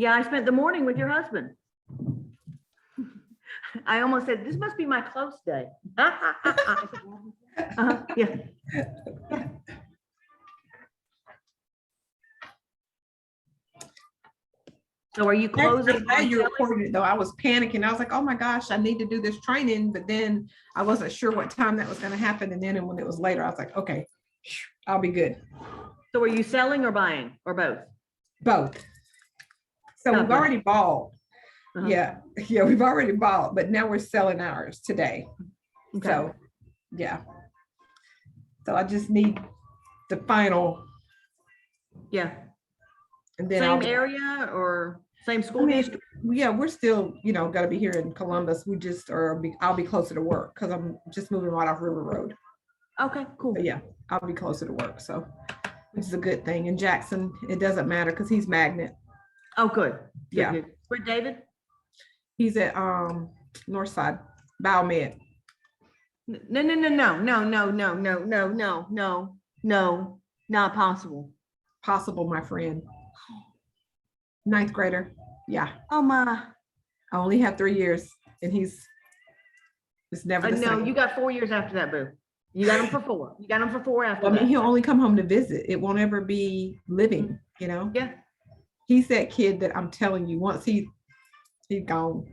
Yeah, I spent the morning with your husband. I almost said, this must be my close day. Yeah. So are you closing? You reported it though. I was panicking. I was like, oh my gosh, I need to do this training. But then I wasn't sure what time that was going to happen. And then when it was later, I was like, okay, I'll be good. So are you selling or buying or both? Both. So we've already bought. Yeah, we've already bought, but now we're selling ours today. Okay. So yeah. So I just need the final. Yeah. And then same area or same school district? Yeah, we're still, got to be here in Columbus. We just I'll be closer to work because I'm just moving right off River Road. Okay, cool. But yeah, I'll be closer to work. So which is a good thing. In Jackson, it doesn't matter because he's magnet. Oh, good. Yeah. Good. Where David? He's at Northside Biomed. No, not possible. Possible, my friend. 9th grader. Yeah. Oh my. I only have 3 years and it's never the same. No, you got 4 years after that, boo. You got him for 4. You one him for 4 after that. He'll only come home to visit. It won't ever be living, Yeah. He's that kid that I'm telling you, once he's gone.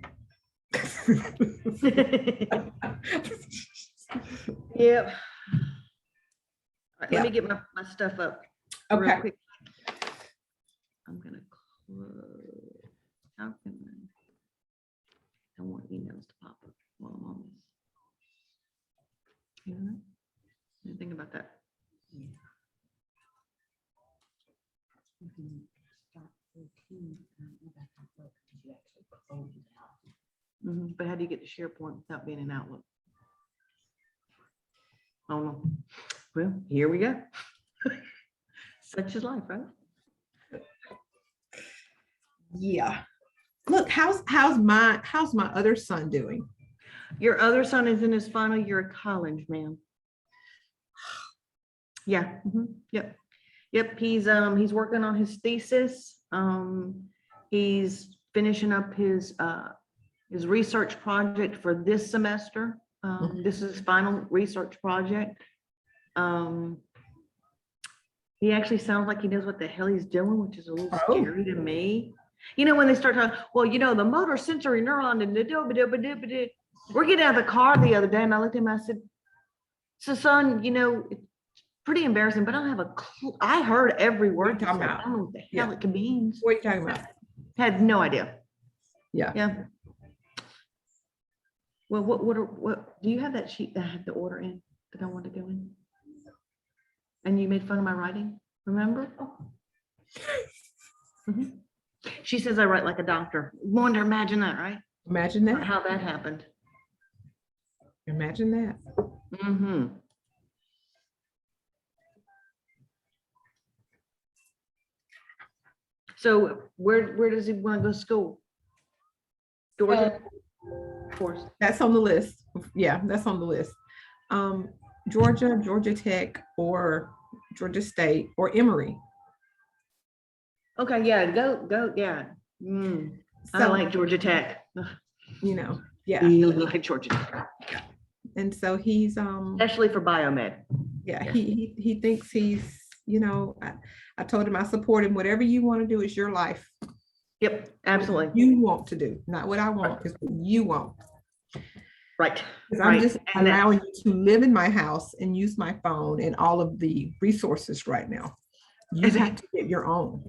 Yep. Right, let me get my stuff up. Okay. Real quick. I'm gonna close. How can I don't want emails to pop up while I'm on this. Think about that. But how do you get to SharePoint without being in Outlook? Oh no. Well, here we go. Such is life, right? Yeah. Look, how's my other son doing? Your other son is in his final year of college, ma'am. Yeah. Yep. He's working on his thesis. He's finishing up his research project for this semester. This is his final research project. He actually sounds like he knows what the hell he's doing, which is a little scary to me. When they start talking, well, the motor sensory neuron and we're getting out of the car the other day and I looked at him and I said, so son, it's pretty embarrassing, but I don't have a clue. I heard every word. I don't know what the hell it means. What are you talking about? Had no idea. Yeah. Well, what do you have that sheet that I had the order in that I wanted to go in? And you made fun of my writing, remember? She says I write like a doctor. Wonder, imagine that, right? Imagine that. How that happened. Imagine that. So where does he want to go to school? Georgia? Of course. That's on the list. Yeah, that's on the list. Georgia, Georgia Tech, or Georgia State, or Emory. Okay, yeah, go, yeah. I like Georgia Tech. Yeah. Really like Georgia Tech. And so he's especially for biomed. Yeah. He thinks he's, I told him I support him. Whatever you want to do is your life. Yep, absolutely. What you want to do, not what I want, is what you want. Right. I'm just allowing you to live in my house and use my phone and all of the resources right now. You have to get your own.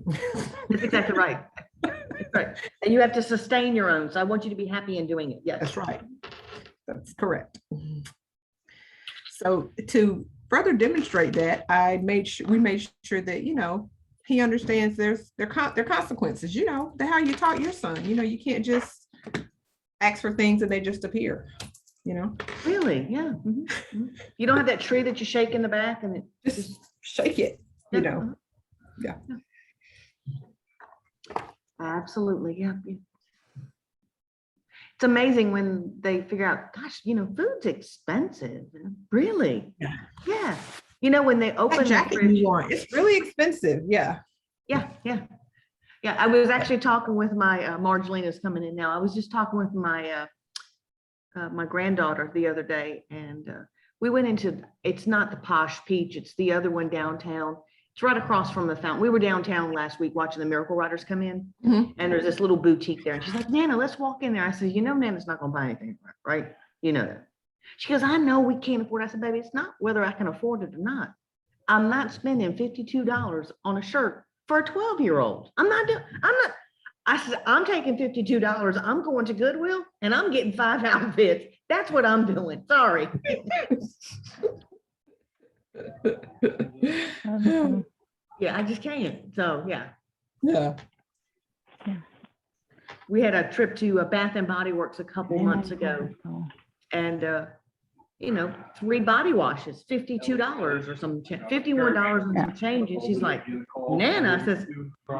That's exactly right. That's right. And you have to sustain your own. So I want you to be happy in doing it. Yes. That's right. That's correct. So to further demonstrate that, we made sure that, he understands there are consequences, how you taught your son. You can't just ask for things and they just appear. Really? Yeah. You don't have that tree that you shake in the back and it just shake it, Yeah. Absolutely. Yeah. It's amazing when they figure out, gosh, food's expensive. Really? Yeah. When they open that jacket you want, it's really expensive. Yeah. Yeah. Yeah, I was actually talking with my, Margelina's coming in now. I was just talking with my, my granddaughter the other day, and we went into, it's not the Posh Peach, it's the other one downtown. It's right across from the fountain. We were downtown last week watching the Miracle Riders come in, Mhm. and there's this little boutique there. And she's like, Nana, let's walk in there. I said, you know, Nana's not gonna buy anything, right? You know that. She goes, I know we can't afford it. I said, baby, it's not whether I can afford it or not. I'm not spending $52 on a shirt for a 12-year-old. I'm not. I said, I'm taking $52. I'm going to Goodwill and I'm getting 5 outfits. That's what I'm doing. Sorry. Yeah, I just can't. So yeah. Yeah. We had a trip to Bath and Body Works a couple months ago, and you know, 3 body washes, $52 or some $51 and some change. And she's like, Nana, says,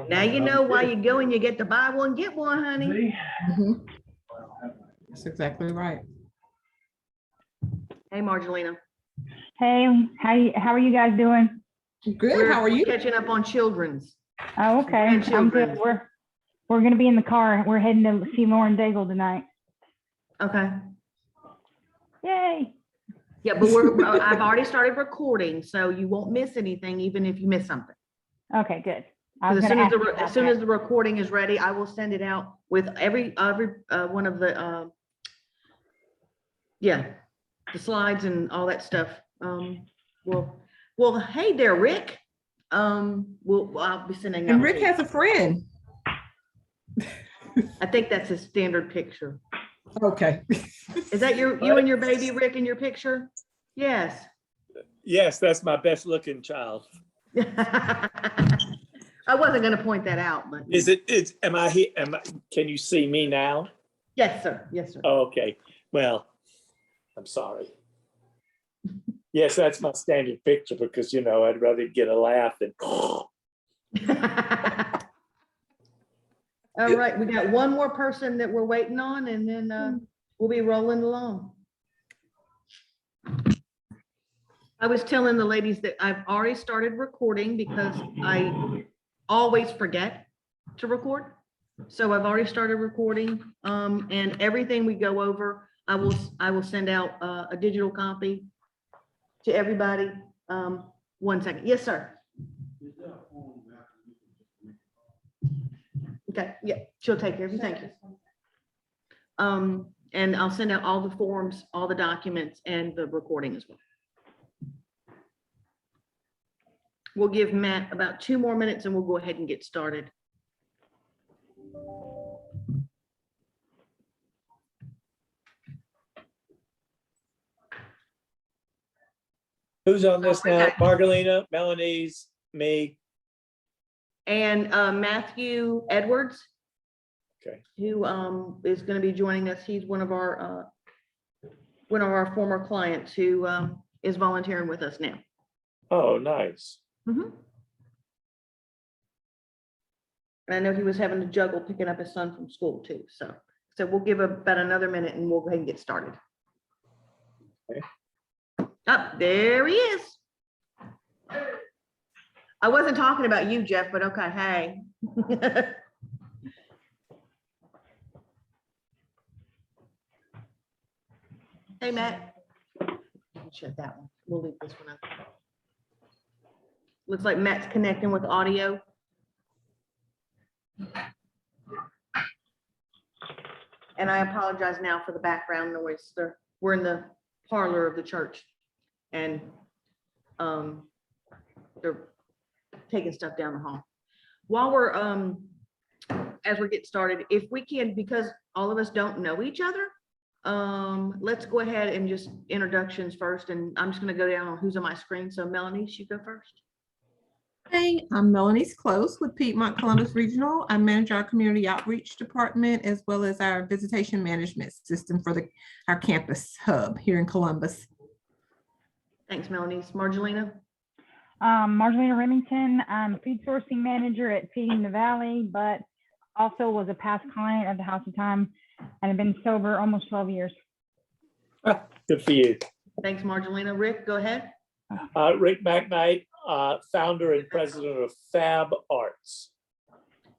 now you know why you go and you get to buy one, get one, honey. Mhm. That's exactly right. Hey, Margelina. Hey, how are you guys doing? Good. How are you? Catching up on children's. Oh, okay. I'm Grandchildren. good. We're gonna be in the car. We're heading to see Lauren Daigle tonight. Okay. Yay. Yeah, but I've already started recording, so you won't miss anything, even if you miss something. Okay, good. 'Cause as soon as the recording is ready, I will send it out with every one of the yeah, the slides and all that stuff. Well, hey there, Rick. I'll be sending. And Rick has a friend. I think that's his standard picture. Okay. Is that you and your baby, Rick, in your picture? Yes. Yes, that's my best looking child. I wasn't going to point that out, but Am I here? Can you see me now? yes, sir. Yes, sir. Oh, okay. Well, I'm sorry. Yes, that's my standard picture because, you know, I'd rather get a laugh than. All right, we got one more person that we're waiting on, and then we'll be rolling along. I was telling the ladies that I've already started recording because I always forget to record. So I've already started recording, and everything we go over, I will send out a digital copy to everybody. 1 second. Yes, sir. Okay, yeah, she'll take care of you. Thank you. And I'll send out all the forms, all the documents, and the recording as well. We'll give Matt about 2 more minutes and we'll go ahead and get started. Who's on this now? Okay. Margelina, Melanie's, me. And Matthew Edwards. Okay. Who is going to be joining us. He's one of our former clients who is volunteering with us now. Oh, nice. Mm-hmm. And I know he was having to juggle picking up his son from school too. So we'll give about another minute and we'll go ahead and get started. Okay. Oh, there he is. I wasn't talking about you, Jeff, but okay, hey. Hey, Matt. Shut that one. We'll leave this one up. Looks like Matt's connecting with audio. And I apologize now for the background noise. We're in the parlor of the church, and they're taking stuff down the hall. While we're as we get started, if we can, because all of us don't know each other, let's go ahead and just introductions first, and I'm just going to go down on who's on my screen. So Melanie, you go first. Hey, I'm Melanie's Close with Piedmont Columbus Regional. I manage our community outreach department as well as our visitation management system for our campus hub here in Columbus. Thanks, Melanie. Margelina. Margelina Remington. I'm a food sourcing manager at Feeding the Valley, but also was a past client of the House of Time and have been sober almost 12 years. Good for you. Thanks, Margelina. Rick, go ahead. Rick McKnight, founder and president of Fab Arts.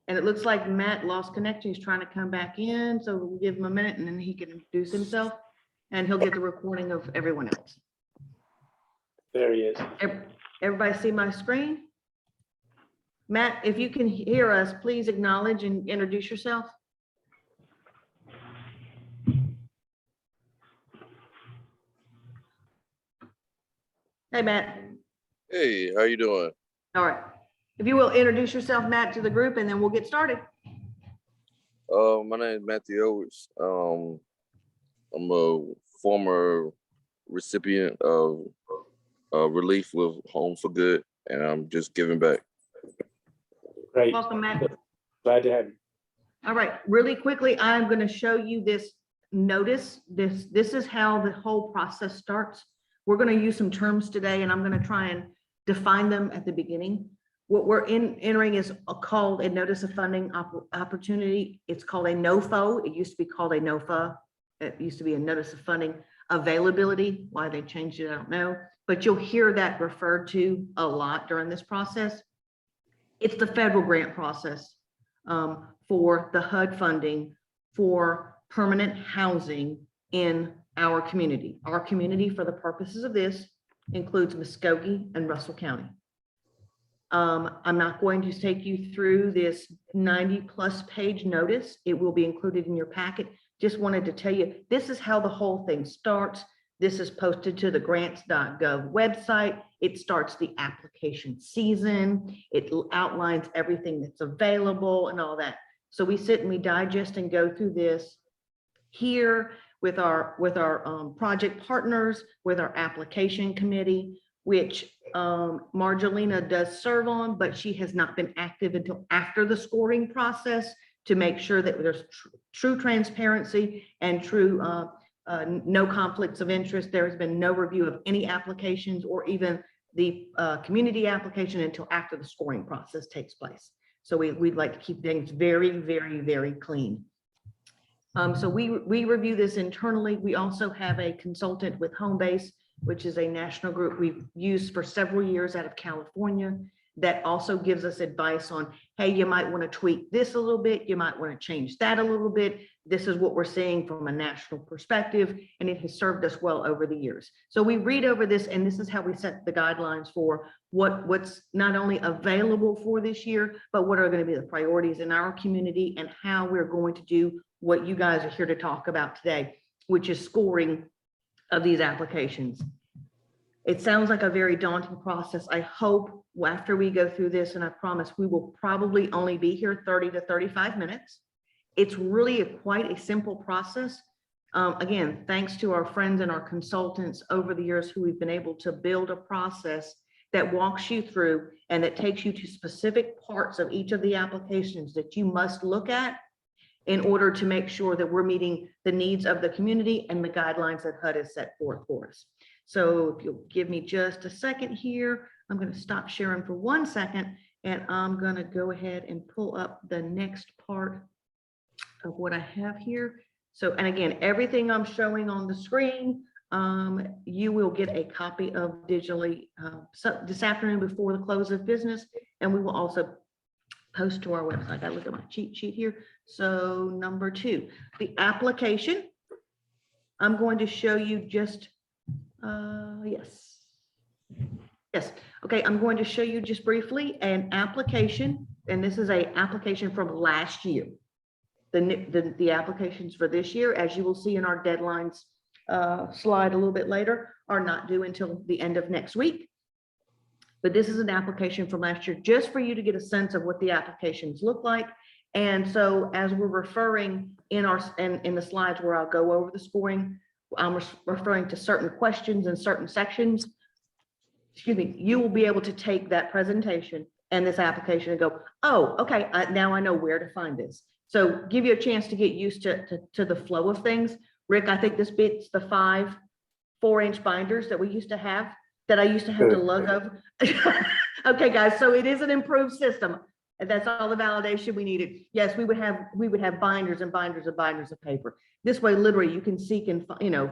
And it looks like Matt lost connection. He's trying to come back in. So we'll give him a minute and then he can introduce himself and he'll get the recording of everyone else. There he is. Everybody see my screen? Matt, if you can hear us, please acknowledge and introduce yourself. Hey, Matt. Hey, how you doing? All right. If you will introduce yourself, Matt, to the group, and then we'll get started. My name is Matthew Owens. I'm a former recipient of relief with Home for Good, and I'm just giving back. Great. Welcome, Matt. Glad to have you. All right, really quickly, I'm going to show you this notice. This is how the whole process starts. We're going to use some terms today, and I'm going to try and define them at the beginning. What we're entering is called a notice of funding opportunity. It's called a Nofo. It used to be called a Nofo. It used to be a notice of funding availability. Why they changed it, I don't know. But you'll hear that referred to a lot during this process. It's the federal grant process for the HUD funding for permanent housing in our community. Our community, for the purposes of this, includes Muskogee and Russell County. I'm not going to take you through this 90+ page notice. It will be included in your packet. Just wanted to tell you, this is how the whole thing starts. This is posted to the grants.gov website. It starts the application season. It outlines everything that's available and all that. So we sit and we digest and go through this here with our project partners, with our application committee, which Margelina does serve on, but she has not been active until after the scoring process to make sure that there's true transparency and true no conflicts of interest. There has been no review of any applications or even the community application until after the scoring process takes place. So we'd like to keep things very, very, very clean. So we review this internally. We also have a consultant with Homebase, which is a national group we've used for several years out of California, that also gives us advice on, hey, you might want to tweak this a little bit, you might want to change that a little bit. This is what we're seeing from a national perspective, and it has served us well over the years. So we read over this, and this is how we set the guidelines for what's not only available for this year, but what are going to be the priorities in our community and how we're going to do what you guys are here to talk about today, which is scoring of these applications. It sounds like a very daunting process. I hope after we go through this, and I promise we will probably only be here 30 to 35 minutes. It's really quite a simple process. Again, thanks to our friends and our consultants over the years who we've been able to build a process that walks you through and that takes you to specific parts of each of the applications that you must look at in order to make sure that we're meeting the needs of the community and the guidelines that HUD has set forth for us. So if you'll give me just a second here, I'm going to stop sharing for 1 second, and I'm going to go ahead and pull up the next part of what I have here. So, and again, everything I'm showing on the screen, you will get a copy of digitally this afternoon before the close of business, and we will also post to our website. I look at my cheat sheet here. So number 2, the application. I'm going to show you just, yes. Okay, I'm going to show you just briefly an application, and this is a application from last year. The applications for this year, as you will see in our deadlines slide a little bit later, are not due until the end of next week. But this is an application from last year, just for you to get a sense of what the applications look like. And so as we're referring in the slides where I'll go over the scoring, I'm referring to certain questions and certain sections. Excuse me, you will be able to take that presentation and this application and go, oh, okay, now I know where to find this. So give you a chance to get used to the flow of things. Rick, I think this beats the 5 4-inch binders that we used to have, that I used to have to lug over. Okay, guys, so it is an improved system. And that's all the validation we needed. Yes, we would have binders and binders and binders of paper. This way, literally, you can seek and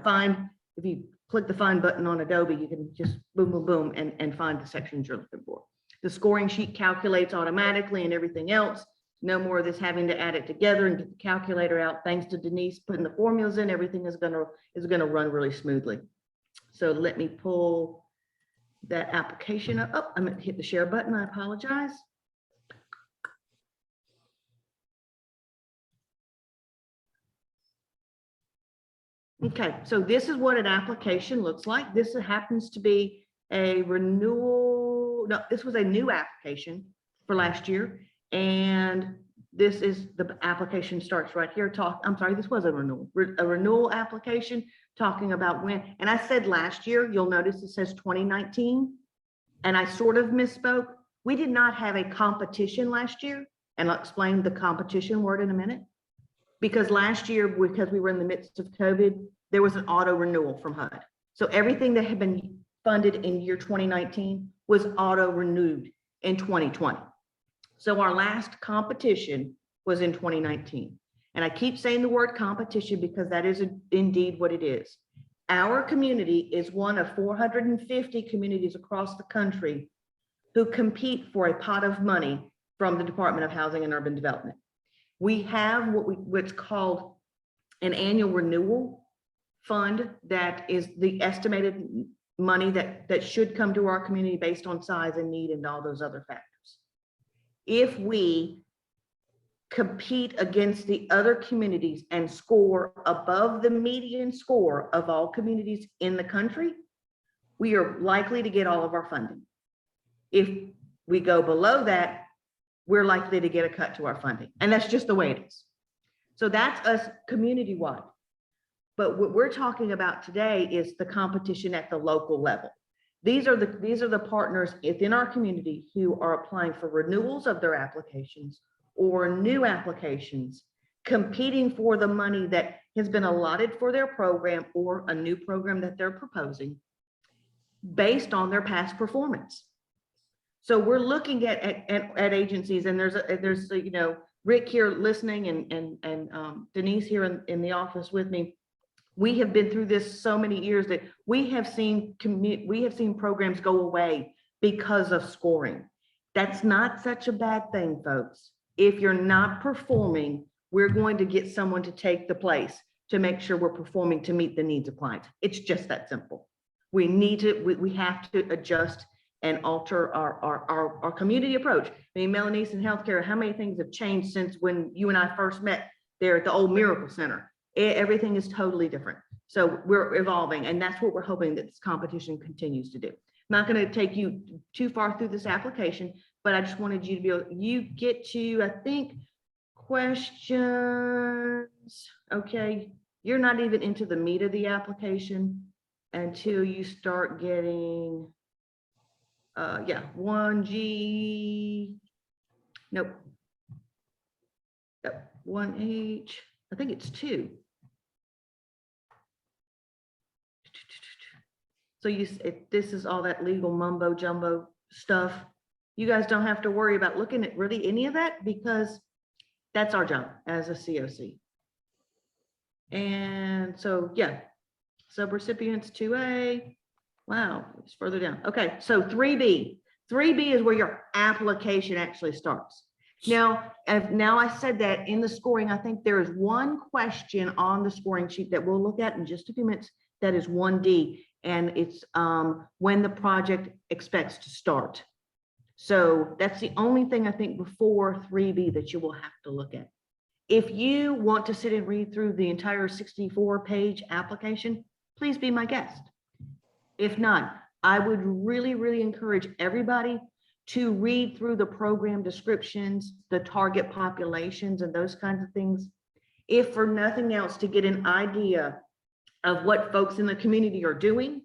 find. If you click the find button on Adobe, you can just boom, boom, boom, and find the sections you're looking for. The scoring sheet calculates automatically and everything else. No more of this having to add it together and get the calculator out. Thanks to Denise putting the formulas in, everything is gonna run really smoothly. So let me pull that application up. Oh, I'm gonna hit the share button. I apologize. Okay, so this is what an application looks like. This happens to be a renewal. No, this was a new application for last year. And this is the application starts right here. I'm sorry, this was a renewal application talking about when, and I said last year, you'll notice it says 2019. And I sort of misspoke. We did not have a competition last year. And I'll explain the competition word in a minute. Because last year, because we were in the midst of COVID, there was an auto renewal from HUD. So everything that had been funded in year 2019 was auto renewed in 2020. So our last competition was in 2019. And I keep saying the word competition because that is indeed what it is. Our community is one of 450 communities across the country who compete for a pot of money from the Department of Housing and Urban Development. We have what's called an annual renewal fund that is the estimated money that should come to our community based on size and need and all those other factors. If we compete against the other communities and score above the median score of all communities in the country, we are likely to get all of our funding. If we go below that, we're likely to get a cut to our funding. And that's just the way it is. So that's us community-wide. But what we're talking about today is the competition at the local level. These are the partners within our community who are applying for renewals of their applications or new applications, competing for the money that has been allotted for their program or a new program that they're proposing based on their past performance. So we're looking at agencies, and there's you know, Rick here listening and Denise here in the office with me. We have been through this so many years that we have seen programs go away because of scoring. That's not such a bad thing, folks. If you're not performing, we're going to get someone to take the place to make sure we're performing to meet the needs of clients. It's just that simple. We have to adjust and alter our community approach. I mean, Melanie in healthcare, how many things have changed since when you and I first met there at the old Miracle Center? Everything is totally different. So we're evolving, and that's what we're hoping that this competition continues to do. I'm not going to take you too far through this application, but I just wanted you to be able, you get to, I think, questions. Okay, you're not even into the meat of the application until you start getting, 1G, nope, 1H, I think it's 2. So this is all that legal mumbo jumbo stuff. You guys don't have to worry about looking at really any of that because that's our job as a COC. And so, yeah, subrecipients 2A. Wow, it's further down. Okay, so 3B. 3B is where your application actually starts. Now I said that in the scoring, I think there is one question on the scoring sheet that we'll look at in just a few minutes. That is 1D, and it's when the project expects to start. So that's the only thing I think before 3B that you will have to look at. If you want to sit and read through the entire 64-page application, please be my guest. If not, I would really, really encourage everybody to read through the program descriptions, the target populations, and those kinds of things. If for nothing else, to get an idea of what folks in the community are doing,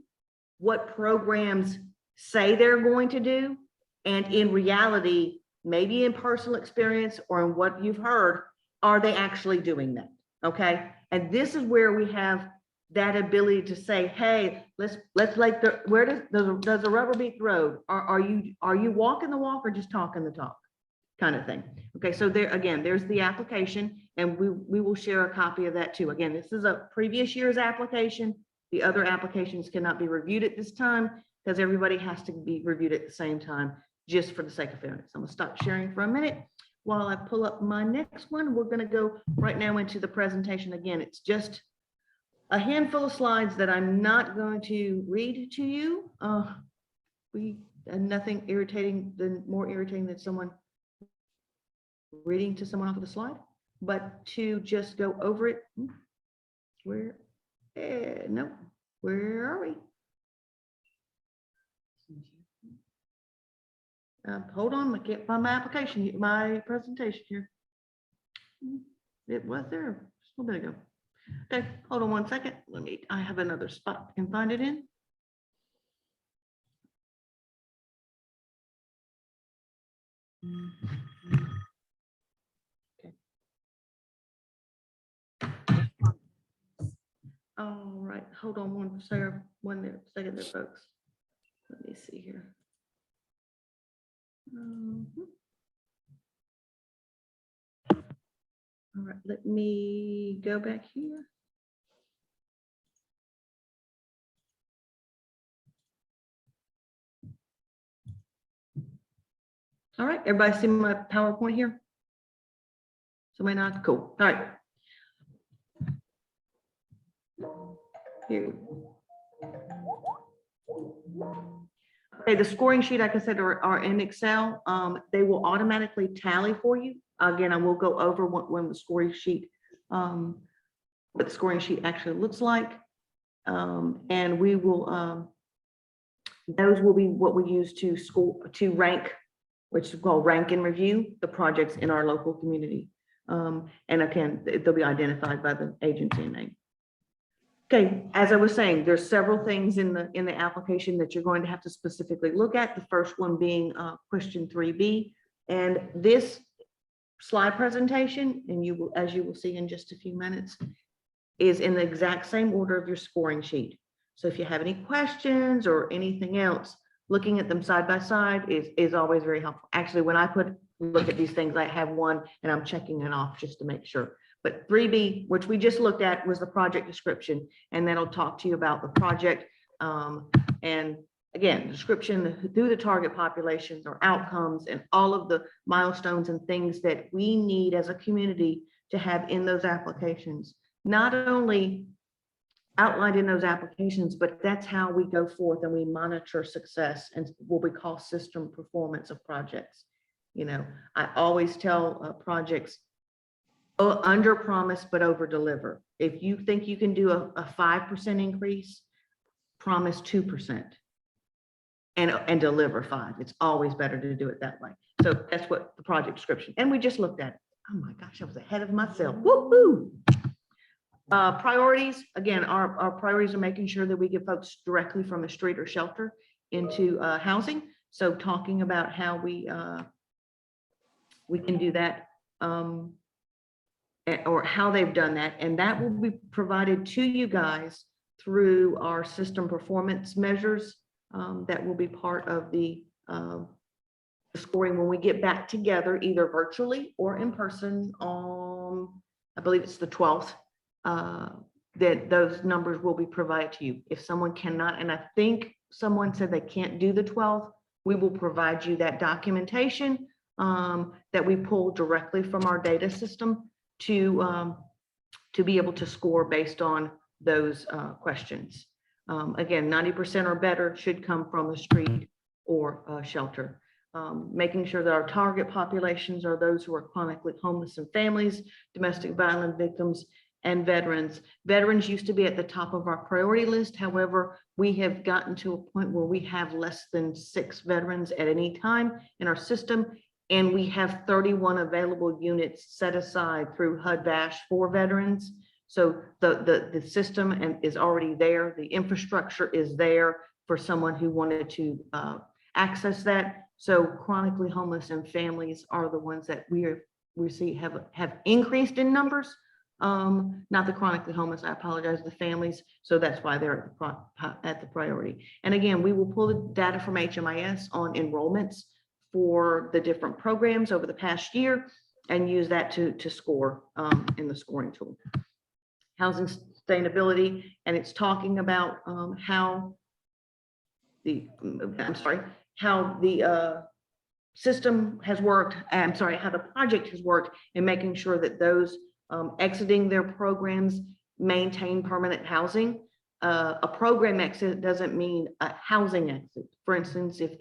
what programs say they're going to do, and in reality, maybe in personal experience or in what you've heard, are they actually doing that? Okay. And this is where we have that ability to say, hey, let's like where does the rubber meet the road? Are you walking the walk or just talking the talk kind of thing? Okay, so there again, there's the application, and we will share a copy of that too. Again, this is a previous year's application. The other applications cannot be reviewed at this time because everybody has to be reviewed at the same time, just for the sake of fairness. I'm gonna stop sharing for a minute. while I pull up my next one, we're gonna go right now into the presentation. Again, it's just a handful of slides that I'm not going to read to you. Nothing more irritating than someone reading to someone off of the slide, but to just go over it. No, where are we? Hold on, I can't find my application, my presentation here. It was there just a little bit ago. Okay, hold on one second. I have another spot I can find it in. Okay. All right, hold on one second there, folks. Let me see here. All right, let me go back here. All right, everybody see my PowerPoint here? Somebody not? Cool. All right. Here. Okay, the scoring sheet, like I said, are in Excel. They will automatically tally for you. Again, I will go over when the scoring sheet, what the scoring sheet actually looks like. And we will, those will be what we use to rank, which is called rank and review the projects in our local community. And again, they'll be identified by the agency name. Okay, as I was saying, there's several things in the application that you're going to have to specifically look at. The first one being question 3B, and this slide presentation, and you will, as you will see in just a few minutes, is in the exact same order of your scoring sheet. So if you have any questions or anything else, looking at them side by side is always very helpful. Actually, when I look at these things, I have one and I'm checking it off just to make sure. But 3B, which we just looked at, was the project description, and that'll talk to you about the project. And again, description through the target populations or outcomes and all of the milestones and things that we need as a community to have in those applications. Not only outlined in those applications, but that's how we go forth and we monitor success and what we call system performance of projects. You know, I always tell projects, under promise, but over deliver. If you think you can do a 5% increase, promise 2% and deliver 5%. It's always better to do it that way. So that's what the project description, and we just looked at it. Oh my gosh, I was ahead of myself. Woo-hoo! Priorities, again, our priorities are making sure that we get folks directly from a street or shelter into housing. So talking about how we can do that, or how they've done that, and that will be provided to you guys through our system performance measures that will be part of the scoring when we get back together, either virtually or in person on, I believe it's the 12th, that those numbers will be provided to you. If someone cannot, and I think someone said they can't do the 12th, we will provide you that documentation that we pull directly from our data system to be able to score based on those questions. Again, 90% or better should come from a street or a shelter. Making sure that our target populations are those who are chronically homeless and families, domestic violence victims, and veterans. Veterans used to be at the top of our priority list. However, we have gotten to a point where we have less than 6 veterans at any time in our system. And we have 31 available units set aside through HUD-VASH for veterans. So the system is already there. The infrastructure is there for someone who wanted to access that. So chronically homeless and families are the ones that we see have increased in numbers. Not the chronically homeless, I apologize, the families. So that's why they're at the priority. And again, we will pull the data from HMIS on enrollments for the different programs over the past year and use that to score in the scoring tool. Housing sustainability, and it's talking about how the system has worked, I'm sorry, how the project has worked in making sure that those exiting their programs maintain permanent housing. A program exit doesn't mean a housing exit. For instance, if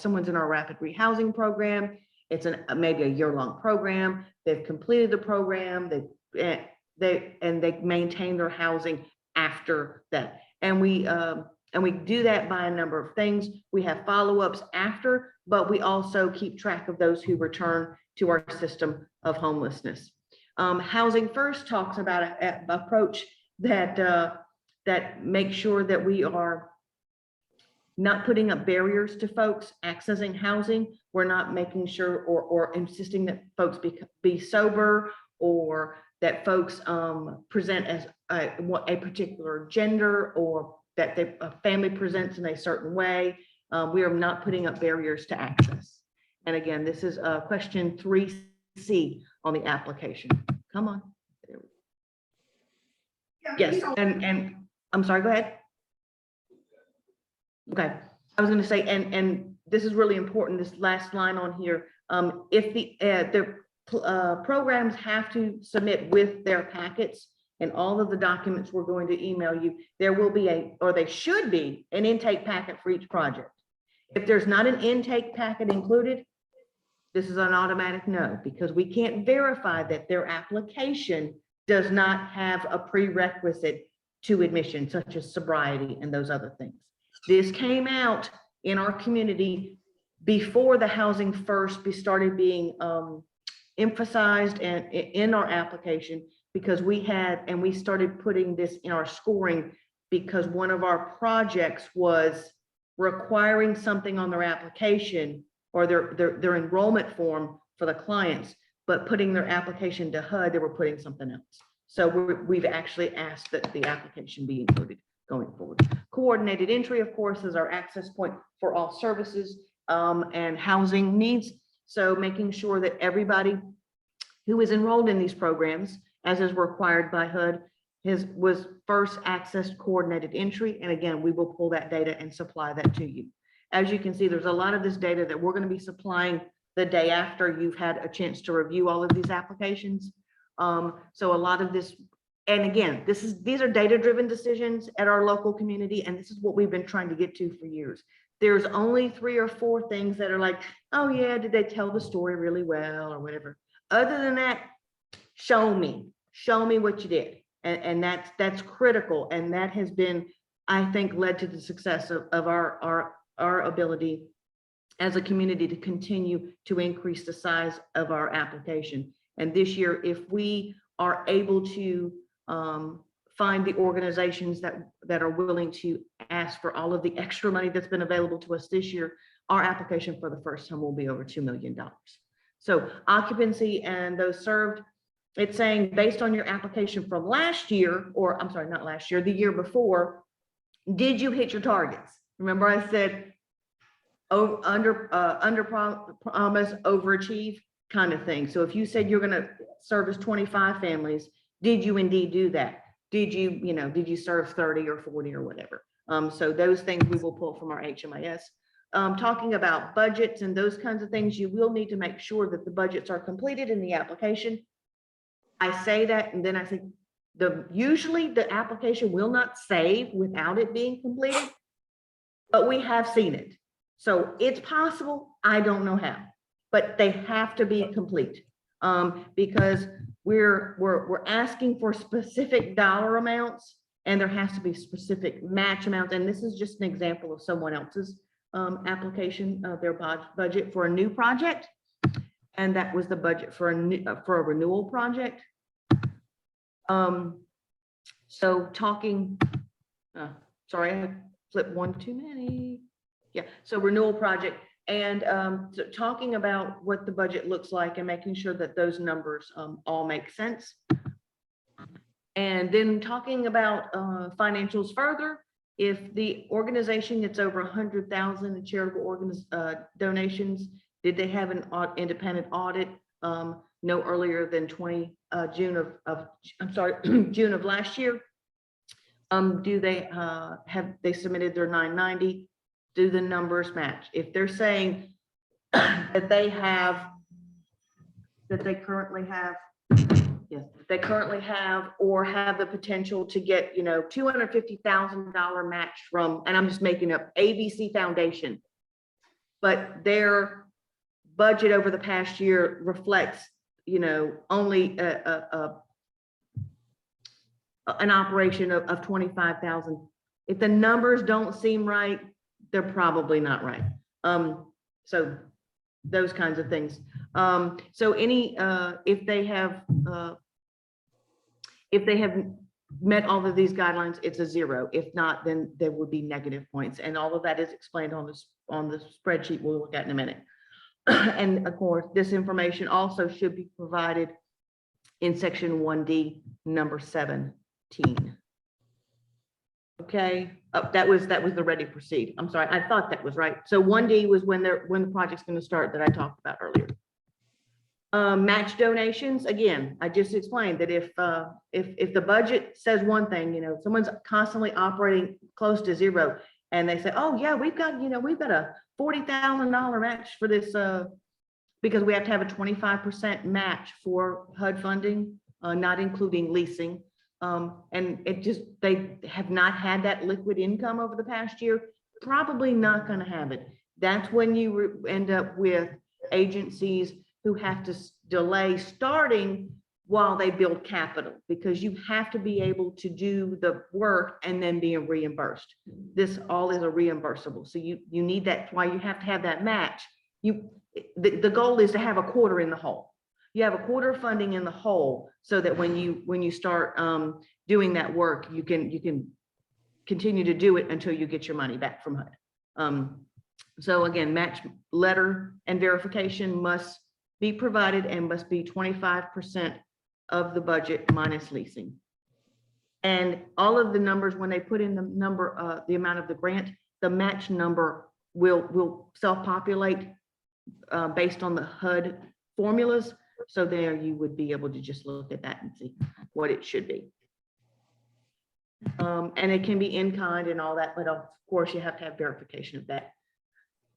someone's in our rapid rehousing program, it's maybe a year-long program. They've completed the program. They maintain their housing after that. And we do that by a number of things. We have follow-ups after, but we also keep track of those who return to our system of homelessness. Housing First talks about an approach that makes sure that we are not putting up barriers to folks accessing housing. We're not making sure or insisting that folks be sober, or that folks present as a particular gender, or that a family presents in a certain way. We are not putting up barriers to access. And again, this is question 3C on the application. Come on. Yes, and I'm sorry, go ahead. Okay, I was going to say, and this is really important, this last line on here. If the programs have to submit with their packets and all of the documents we're going to email you, there will be or they should be an intake packet for each project. If there's not an intake packet included, this is an automatic no, because we can't verify that their application does not have a prerequisite to admission, such as sobriety and those other things. This came out in our community before the Housing First started being emphasized and in our application, because we started putting this in our scoring because one of our projects was requiring something on their application or their enrollment form for the clients, but putting their application to HUD, they were putting something else. So we've actually asked that the application be included going forward. Coordinated entry, of course, is our access point for all services and housing needs. So making sure that everybody who is enrolled in these programs, as is required by HUD, was first accessed coordinated entry. And again, we will pull that data and supply that to you. As you can see, there's a lot of this data that we're going to be supplying the day after you've had a chance to review all of these applications. So a lot of this, and again, these are data-driven decisions at our local community, and this is what we've been trying to get to for years. There's only 3 or 4 things that are like, oh yeah, did they tell the story really well or whatever. Other than that, show me what you did. And that's critical. And that has been, I think, led to the success of our ability as a community to continue to increase the size of our application. And this year, if we are able to find the organizations that are willing to ask for all of the extra money that's been available to us this year, our application for the first time will be over $2 million. So occupancy and those served, it's saying based on your application from last year, or I'm sorry, not last year, the year before, did you hit your targets? Remember I said under promise, overachieve kind of thing. So if you said you're going to service 25 families, did you indeed do that? Did you serve 30 or 40 or whatever? So those things we will pull from our HMIS. Talking about budgets and those kinds of things, you will need to make sure that the budgets are completed in the application. I say that, and then I think usually the application will not save without it being completed, but we have seen it. So it's possible, I don't know how, but they have to be complete because we're asking for specific dollar amounts, and there has to be specific match amounts. And this is just an example of someone else's application of their budget for a new project. And that was the budget for a renewal project. So talking, sorry, I flipped one too many. Yeah, so renewal project, and so talking about what the budget looks like and making sure that those numbers all make sense. And then talking about financials further, if the organization gets over 100,000 in charitable donations, did they have an independent audit no earlier than June of last year? Do they have they submitted their 990? Do the numbers match? If they're saying that they have, that they currently have, yes, they currently have, or have the potential to get, you know, $250,000 match from, and I'm just making up, ABC Foundation. But their budget over the past year reflects, you know, only an operation of 25,000. If the numbers don't seem right, they're probably not right. So those kinds of things. So any, if they have met all of these guidelines, it's a 0. If not, then there would be negative points. And all of that is explained on the spreadsheet we'll look at in a minute. And of course, this information also should be provided in section 1D, number 17. Okay, that was the ready to proceed. I'm sorry, I thought that was right. So 1D was when the project's going to start that I talked about earlier. Match donations, again, I just explained that if the budget says one thing, you know, someone's constantly operating close to 0, and they say, oh yeah, we've got a $40,000 match for this, because we have to have a 25% match for HUD funding, not including leasing. And they have not had that liquid income over the past year, probably not going to have it. That's when you end up with agencies who have to delay starting while they build capital, because you have to be able to do the work and then being reimbursed. This all is a reimbursable. So you need that. That's why you have to have that match. The goal is to have a quarter in the hole. You have a quarter of funding in the hole, so that when you start doing that work, you can continue to do it until you get your money back from HUD. So again, match letter and verification must be provided and must be 25% of the budget minus leasing. And all of the numbers, when they put in the number, the amount of the grant, the match number will self-populate based on the HUD formulas. So there you would be able to just look at that and see what it should be. And it can be in kind and all that, but of course you have to have verification of that.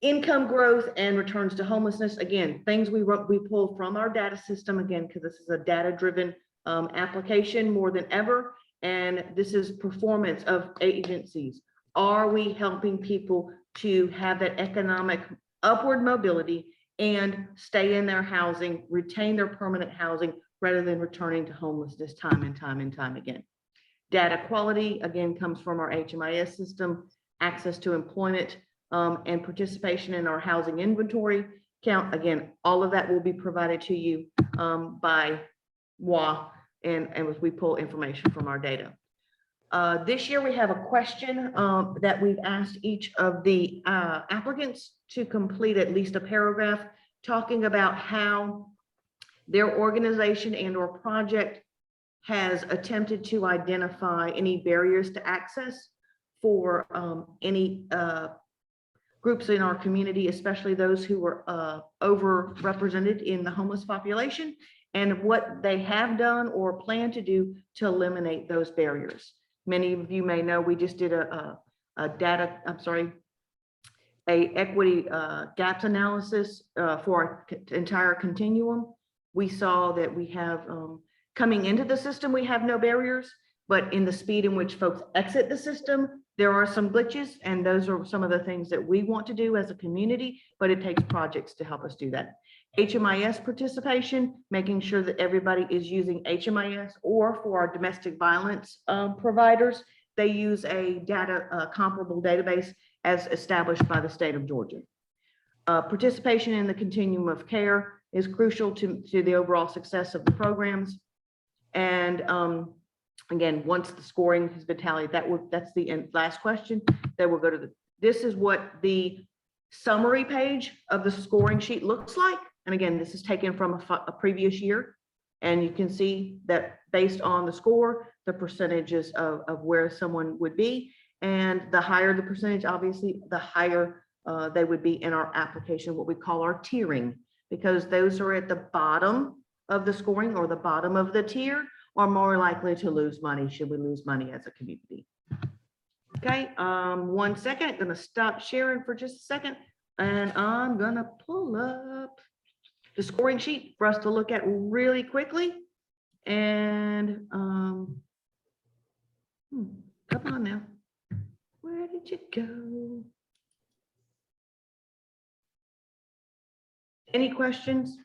Income growth and returns to homelessness. Again, things we pull from our data system, again, because this is a data-driven application more than ever. And this is performance of agencies. Are we helping people to have that economic upward mobility and stay in their housing, retain their permanent housing, rather than returning to homelessness time and time and time again? Data quality, again, comes from our HMIS system, access to employment, and participation in our housing inventory count. Again, all of that will be provided to you by WA, and as we pull information from our data. This year we have a question that we've asked each of the applicants to complete at least a paragraph talking about how their organization and or project has attempted to identify any barriers to access for any groups in our community, especially those who were overrepresented in the homeless population, and what they have done or plan to do to eliminate those barriers. Many of you may know we just did a equity gaps analysis for our entire continuum. We saw that we have, coming into the system, we have no barriers, but in the speed in which folks exit the system, there are some glitches, and those are some of the things that we want to do as a community, but it takes projects to help us do that. HMIS participation, making sure that everybody is using HMIS, or for our domestic violence providers, they use a comparable database as established by the state of Georgia. Participation in the continuum of care is crucial to the overall success of the programs. And again, once the scoring has been tallied, that's the last question. Then we'll go to this is what the summary page of the scoring sheet looks like. And again, this is taken from a previous year. And you can see that based on the score, the percentages of where someone would be. And the higher the percentage, obviously, the higher they would be in our application, what we call our tiering, because those are at the bottom of the scoring or the bottom of the tier are more likely to lose money should we lose money as a community. Okay, 1 second, I'm gonna stop sharing for just a second. And I'm gonna pull up the scoring sheet for us to look at really quickly. And come on now. Where did you go? Any questions?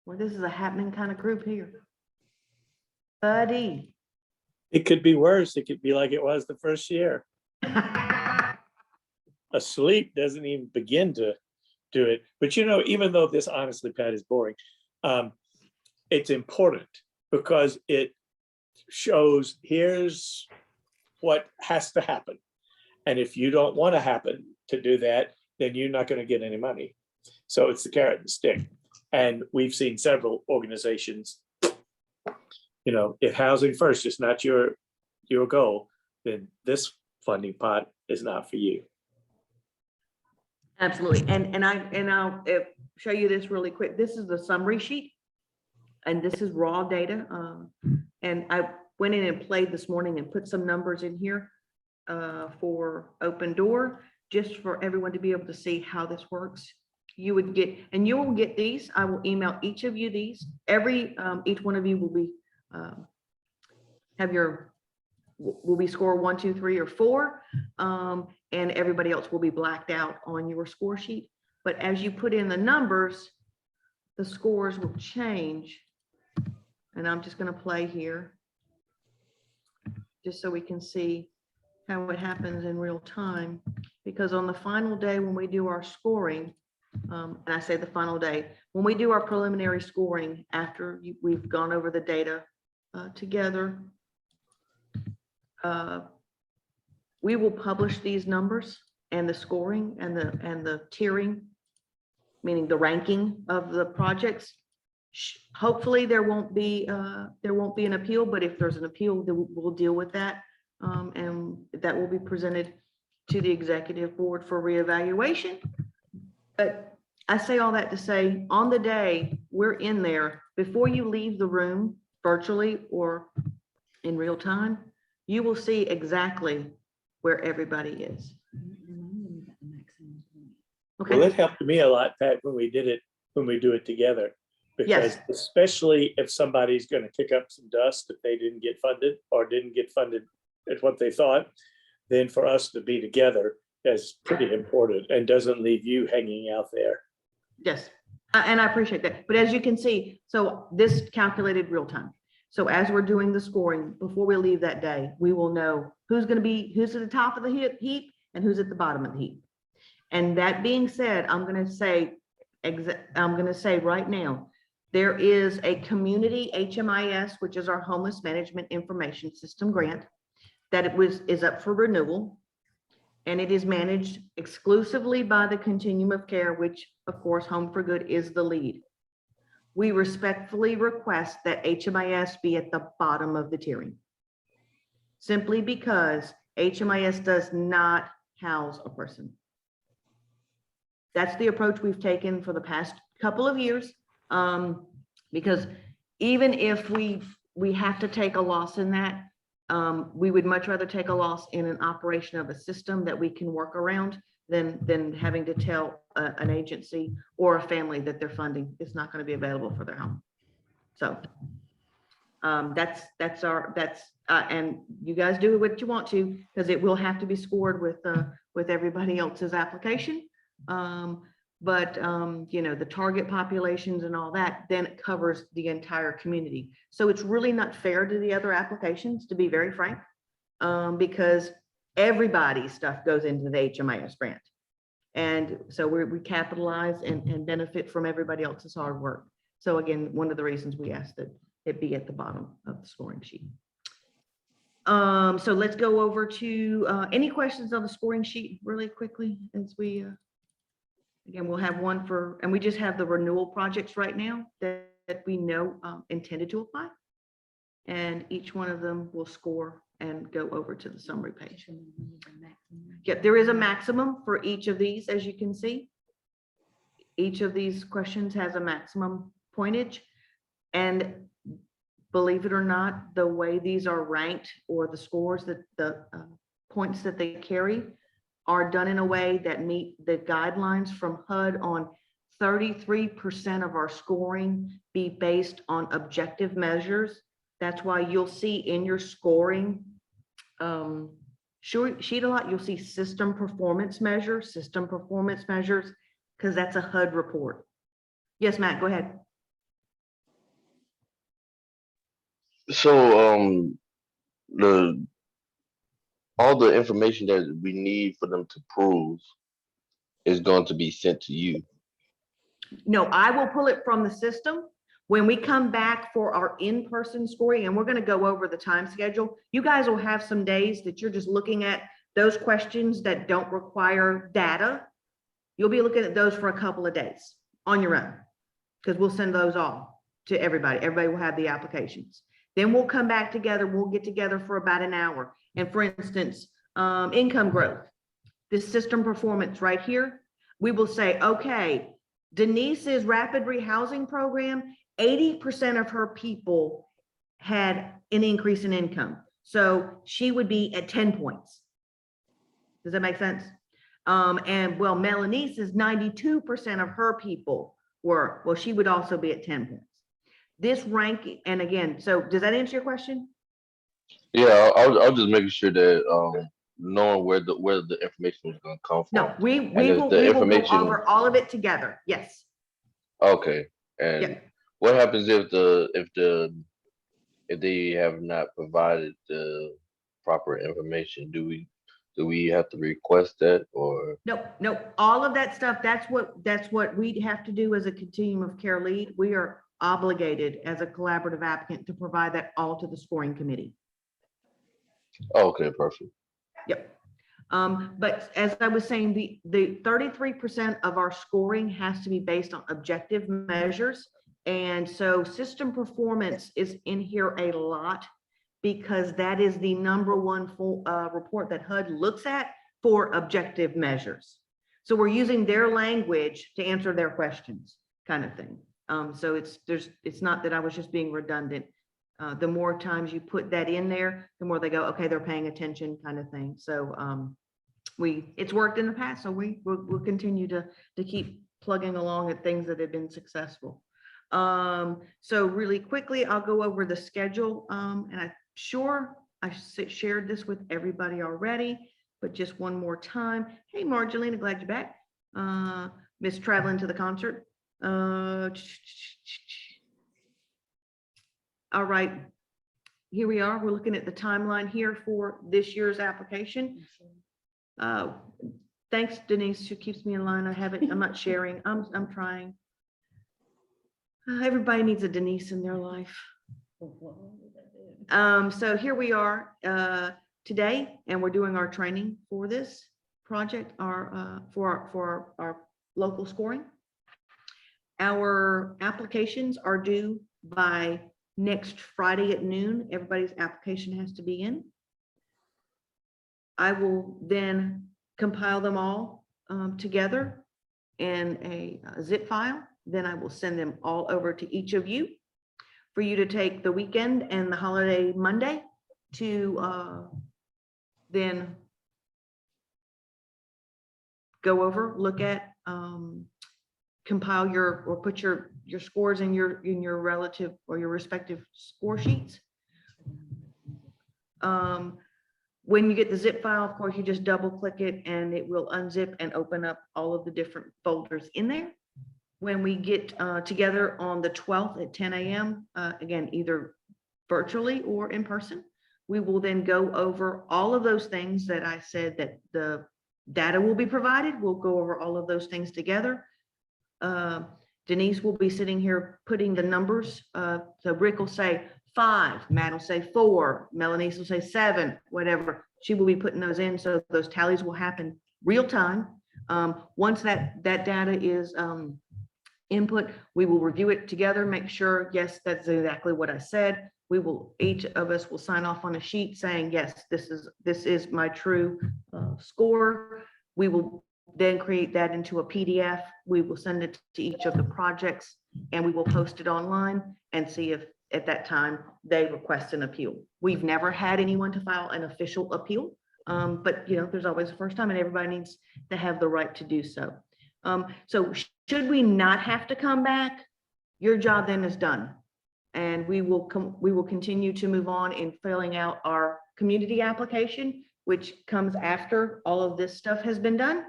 Well, this is a happening kind of group here. Buddy. It could be worse. It could be like it was the first year. Asleep doesn't even begin to do it. But you know, even though this honestly, Pat, is boring, it's important because it shows here's what has to happen. And if you don't want to happen to do that, then you're not going to get any money. So it's the carrot and stick. And we've seen several organizations, you know, if housing first is not your goal, then this funding pot is not for you. Absolutely. And I'll show you this really quick. This is the summary sheet. And this is raw data. And I went in and played this morning and put some numbers in here for Open Door, just for everyone to be able to see how this works. You would get, and you will get these. I will email each of you these. Each one of you will be will be score 1, 2, 3, or 4, and everybody else will be blacked out on your score sheet. But as you put in the numbers, the scores will change. And I'm just going to play here, just so we can see how it happens in real time. Because on the final day when we do our scoring, and I say the final day, when we do our preliminary scoring after we've gone over the data together, we will publish these numbers and the scoring and the tiering, meaning the ranking of the projects. Hopefully there won't be an appeal, but if there's an appeal, then we'll deal with that, and that will be presented to the executive board for reevaluation. But I say all that to say, on the day we're in there, before you leave the room virtually or in real time, you will see exactly where everybody is. Okay. Well, it helped me a lot, Pat, when we do it together. Because Yes. especially if somebody's going to kick up some dust if they didn't get funded or didn't get funded at what they thought, then for us to be together is pretty important and doesn't leave you hanging out there. Yes, and I appreciate that. But as you can see, so this calculated real time. So as we're doing the scoring, before we leave that day, we will know who's at the top of the heap and who's at the bottom of the heap. And that being said, I'm going to say right now, there is a community HMIS, which is our Homeless Management Information System grant, that is up for renewal. And it is managed exclusively by the Continuum of Care, which of course Home for Good is the lead. We respectfully request that HMIS be at the bottom of the tiering, simply because HMIS does not house a person. That's the approach we've taken for the past couple of years, because even if we have to take a loss in that, we would much rather take a loss in an operation of a system that we can work around than having to tell an agency or a family that their funding is not going to be available for their home. So and you guys do what you want to, because it will have to be scored with everybody else's application. But you know, the target populations and all that, then it covers the entire community. So it's really not fair to the other applications, to be very frank, because everybody's stuff goes into the HMIS grant. And so we capitalize and benefit from everybody else's hard work. So again, one of the reasons we asked that it be at the bottom of the scoring sheet. So let's go over to any questions on the scoring sheet really quickly as we again, we'll have one for, and we just have the renewal projects right now that we know intended to apply. And each one of them will score and go over to the summary page. Yep, there is a maximum for each of these, as you can see. Each of these questions has a maximum pointage. And believe it or not, the way these are ranked, or the scores, that the points that they carry are done in a way that meet the guidelines from HUD on 33% of our scoring be based on objective measures. That's why you'll see in your scoring sheet a lot, you'll see system performance measures, because that's a HUD report. Yes, Matt, go ahead. So all the information that we need for them to prove is going to be sent to you. No, I will pull it from the system. When we come back for our in-person scoring, and we're going to go over the time schedule, you guys will have some days that you're just looking at those questions that don't require data. You'll be looking at those for a couple of days on your own, because we'll send those all to everybody. Everybody will have the applications. Then we'll come back together. We'll get together for about an hour. And for instance, income growth, this system performance right here, we will say, okay, Denise's rapid rehousing program, 80% of her people had an increase in income. So she would be at 10 points. Does that make sense? And well, Melanie's 92% of her people were, well, she would also be at 10 points. This ranking, and again, so does that answer your question? Yeah, I'll just making sure that knowing where the information was going to come from. No, we will go over all of it together. Yes. Okay. And Yeah. what happens if they have not provided the proper information? Do we have to request that, or? No, all of that stuff, that's what we have to do as a continuum of care lead. We are obligated as a collaborative applicant to provide that all to the scoring committee. Okay, perfect. Yep. But as I was saying, the 33% of our scoring has to be based on objective measures. And so system performance is in here a lot, because that is the #1 full report that HUD looks at for objective measures. So we're using their language to answer their questions, kind of thing. So it's not that I was just being redundant. The more times you put that in there, the more they go, okay, they're paying attention, kind of thing. So it's worked in the past, so we'll continue to keep plugging along at things that have been successful. So really quickly, I'll go over the schedule, and I'm sure I shared this with everybody already, but just one more time. Hey, Marjolina, glad you're back. Miss traveling to the concert. All right, here we are. We're looking at the timeline here for this year's application. Thanks, Denise, who keeps me in line. I'm not sharing. I'm trying. Everybody needs a Denise in their life. So here we are today, and we're doing our training for this project, for our local scoring. Our applications are due by next Friday at noon. Everybody's application has to be in. I will then compile them all together in a zip file. Then I will send them all over to each of you for you to take the weekend and the holiday Monday to then go over, look at, compile or put your scores in your relative or your respective score sheets. When you get the zip file, of course, you just double click it and it will unzip and open up all of the different folders in there. When we get together on the 12th at 10 a.m., again, either virtually or in person, we will then go over all of those things that I said that the data will be provided. We'll go over all of those things together. Denise will be sitting here putting the numbers. So Rick will say 5, Matt will say 4, Melanie will say 7, whatever. She will be putting those in, so those tallies will happen real time. Once that data is input, we will review it together, make sure, yes, that's exactly what I said. Each of us will sign off on a sheet saying, yes, this is my true score. We will then create that into a PDF. We will send it to each of the projects and we will post it online and see if at that time they request an appeal. We've never had anyone to file an official appeal. But there's always a first time, and everybody needs to have the right to do so. So should we not have to come back, your job then is done. And we will continue to move on in filling out our community application, which comes after all of this stuff has been done.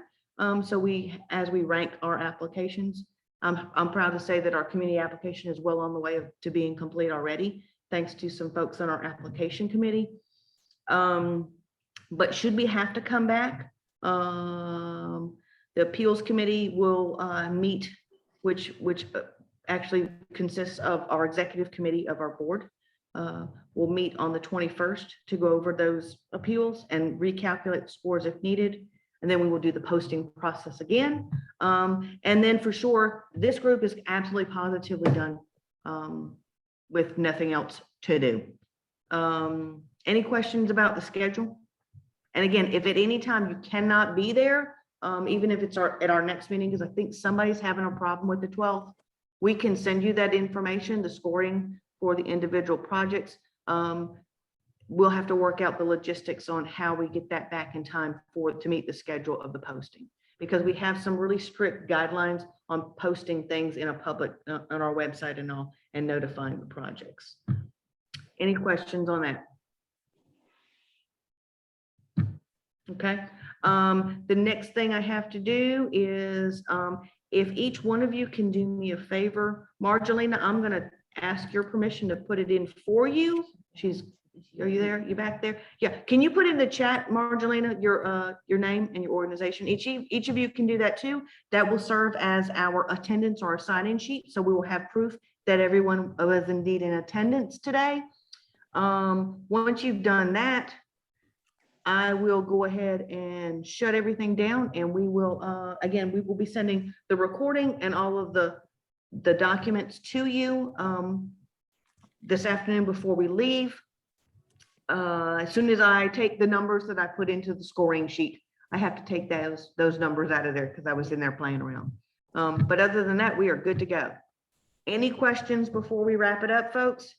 So as we rank our applications, I'm proud to say that our community application is well on the way to being complete already, thanks to some folks on our application committee. But should we have to come back, the appeals committee will meet, which actually consists of our executive committee of our board. We'll meet on the 21st to go over those appeals and recalculate scores if needed. And then we will do the posting process again. And then for sure, this group is absolutely positively done with nothing else to do. Any questions about the schedule? And again, if at any time you cannot be there, even if it's at our next meeting, because I think somebody's having a problem with the 12th, we can send you that information, the scoring for the individual projects. We'll have to work out the logistics on how we get that back in time to meet the schedule of the posting, because we have some really strict guidelines on posting things in a public on our website and all, and notifying the projects. Any questions on that? Okay. The next thing I have to do is if each one of you can do me a favor, Marjolina, I'm going to ask your permission to put it in for you. Are you there? You back there? Yeah. Can you put in the chat, Marjolina, your name and your organization? Each of you can do that too. That will serve as our attendance or our sign-in sheet. So we will have proof that everyone was indeed in attendance today. Once you've done that, I will go ahead and shut everything down, and we will, again, we will be sending the recording and all of the documents to you this afternoon before we leave. As soon as I take the numbers that I put into the scoring sheet, I have to take those numbers out of there because I was in there playing around. But other than that, we are good to go. Any questions before we wrap it up, folks?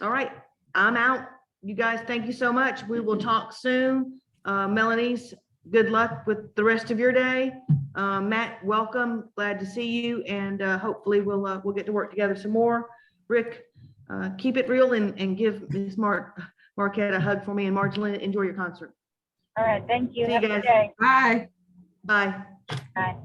All right, I'm out. You guys, thank you so much. We will talk soon. Melanie's, good luck with the rest of your day. Matt, welcome. Glad to see you, and hopefully we'll get to work together some more. Rick, keep it real and give Ms. Marquette a hug for me, and Marjolina, enjoy your concert. All right, thank you. See you Have a guys. good day. Bye. Bye. Bye.